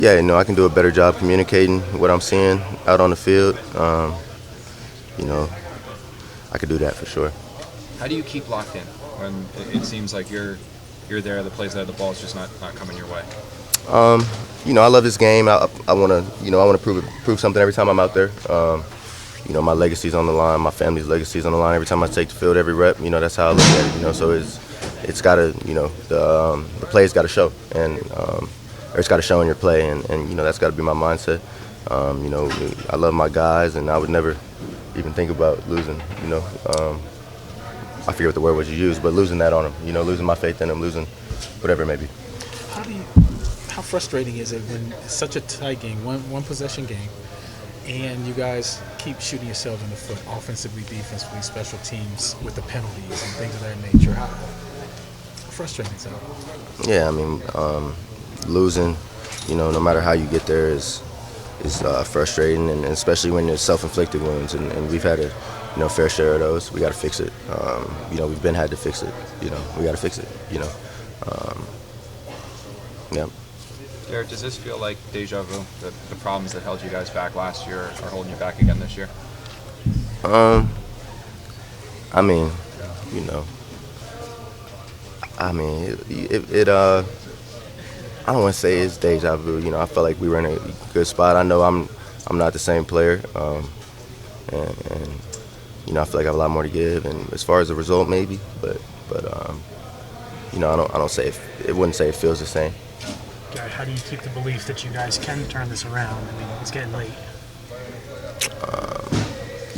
Yeah, I can do a better job communicating what I'm seeing out on the field. You know, I could do that for sure. How do you keep locked in when it seems like you're there, the plays there, the ball's just not coming your way? I love this game. I want to, I want to prove something every time I'm out there. My legacy's on the line. My family's legacy's on the line every time I take the field, every rep. That's how I look at it. So it's got to, the play's got to show, and or it's got to show in your play, and that's got to be my mindset. I love my guys, and I would never even think about losing. I forget what the word was you used, but losing that on them. Losing my faith in them, losing whatever it may be. How frustrating is it when it's such a tight game, one possession game, and you guys keep shooting yourselves in the foot, offensively, defensively, special teams, with the penalties and things of that nature? How frustrating is that? Yeah, losing, no matter how you get there is frustrating, and especially when there's self-inflicted wounds, and we've had a fair share of those. We got to fix it. We've been had to fix it. We got to fix it. Yeah. Garrett, does this feel like deja vu? The problems that held you guys back last year are holding you back again this year? I don't want to say it's deja vu. I felt like we were in a good spot. I know I'm not the same player, and I feel like I have a lot more to give. And as far as the result, maybe, but I don't say it wouldn't say it feels the same. Garrett, how do you keep the belief that you guys can turn this around? It's getting late.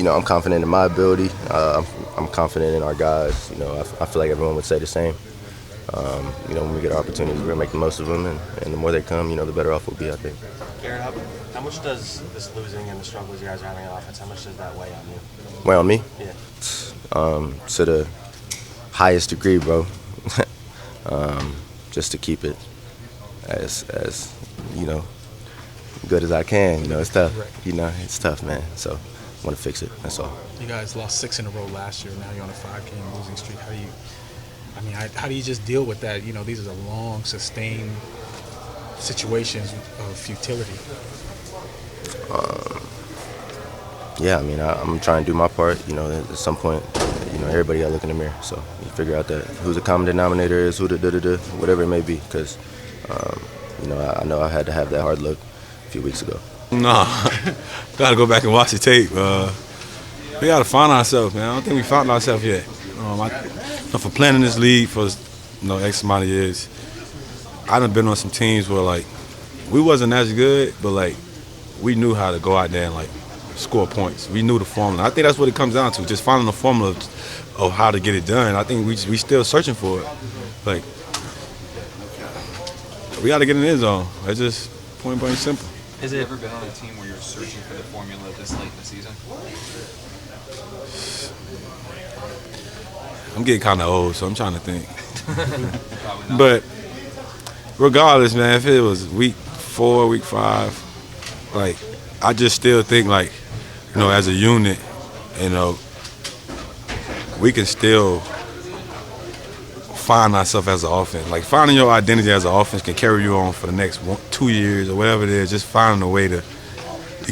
I'm confident in my ability. I'm confident in our guys. I feel like everyone would say the same. When we get our opportunities, we're going to make the most of them, and the more they come, the better off we'll be, I think. Garrett, how much does this losing and the struggles you guys are having on offense, how much does that weigh on you? Weigh on me? Yeah. To the highest degree, bro. Just to keep it as good as I can. It's tough. It's tough, man. So I want to fix it. That's all. You guys lost 6 in a row last year. Now you're on a 5-game losing streak. How do you just deal with that? These are long, sustained situations of futility. I'm trying to do my part. At some point, everybody got to look in the mirror. So you figure out that who the common denominator is, who the whatever it may be. Because, I know I had to have that hard look a few weeks ago. Nah, got to go back and watch the tape. We got to find ourselves, man. I don't think we found ourselves yet. For playing in this league for X amount of years, I done been on some teams where we wasn't as good, but we knew how to go out there and score points. We knew the formula. I think that's what it comes down to, just finding the formula of how to get it done. I think we still searching for it. We got to get in the end zone. That's just point blank simple. Has it ever been on a team where you're searching for the formula this late in the season? I'm getting kind of old, so I'm trying to think. But regardless, man, if it was week 4, week 5, I just still think as a unit, we can still find ourselves as an offense. Finding your identity as an offense can carry you on for the next 2 years or whatever it is. Just finding a way to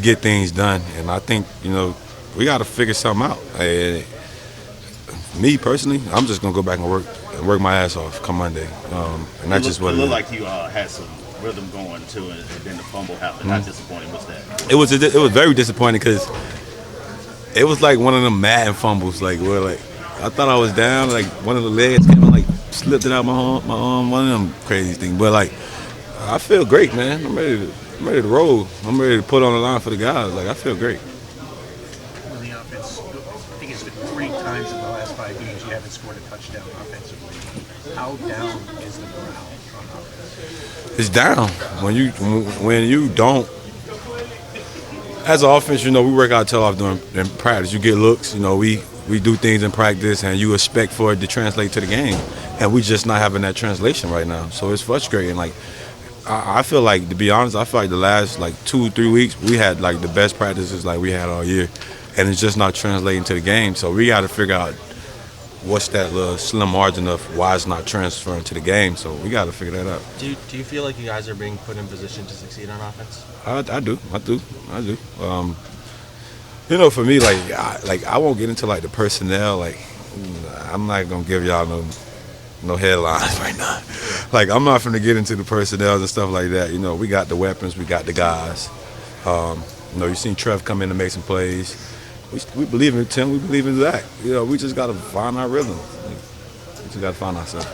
get things done, and I think we got to figure something out. Me personally, I'm just gonna go back and work my ass off come Monday, and that's just what it looked is. like you had some rhythm going too, and then the fumble happened. How disappointing was that? It was very disappointing because it was like one of them Madden fumbles, where I thought I was down, one of the legs came and slipped it out my arm, one of them crazy things. But I feel great, man. I'm ready to roll. I'm ready to put on the line for the guys. I feel great. On the offense, I think it's been 3 times in the last 5 games you haven't scored a touchdown offensively. How down is the morale on offense? It's down when you don't. As an offense, we work our tail off in practice. You get looks. We do things in practice, and you expect for it to translate to the game, and we just not having that translation right now. So it's frustrating. I feel to be honest, I feel the last 2-3 weeks we had the best practices we had all year, and it's just not translating to the game. So we got to figure out what's that little slim margin of why it's not transferring to the game. So we got to figure that out. Do you feel like you guys are being put in position to succeed on offense? I do. You know, for me, I won't get into like the personnel. Like, I'm not gonna give y'all no headlines right now. Like, I'm not finna get into the personnel and stuff like that. You know, we got the weapons, we got the guys. You know, you seen Trev come in and make some plays. We believe in Tim. We believe in Zach. You know, we just gotta find our rhythm. We just gotta find ourselves.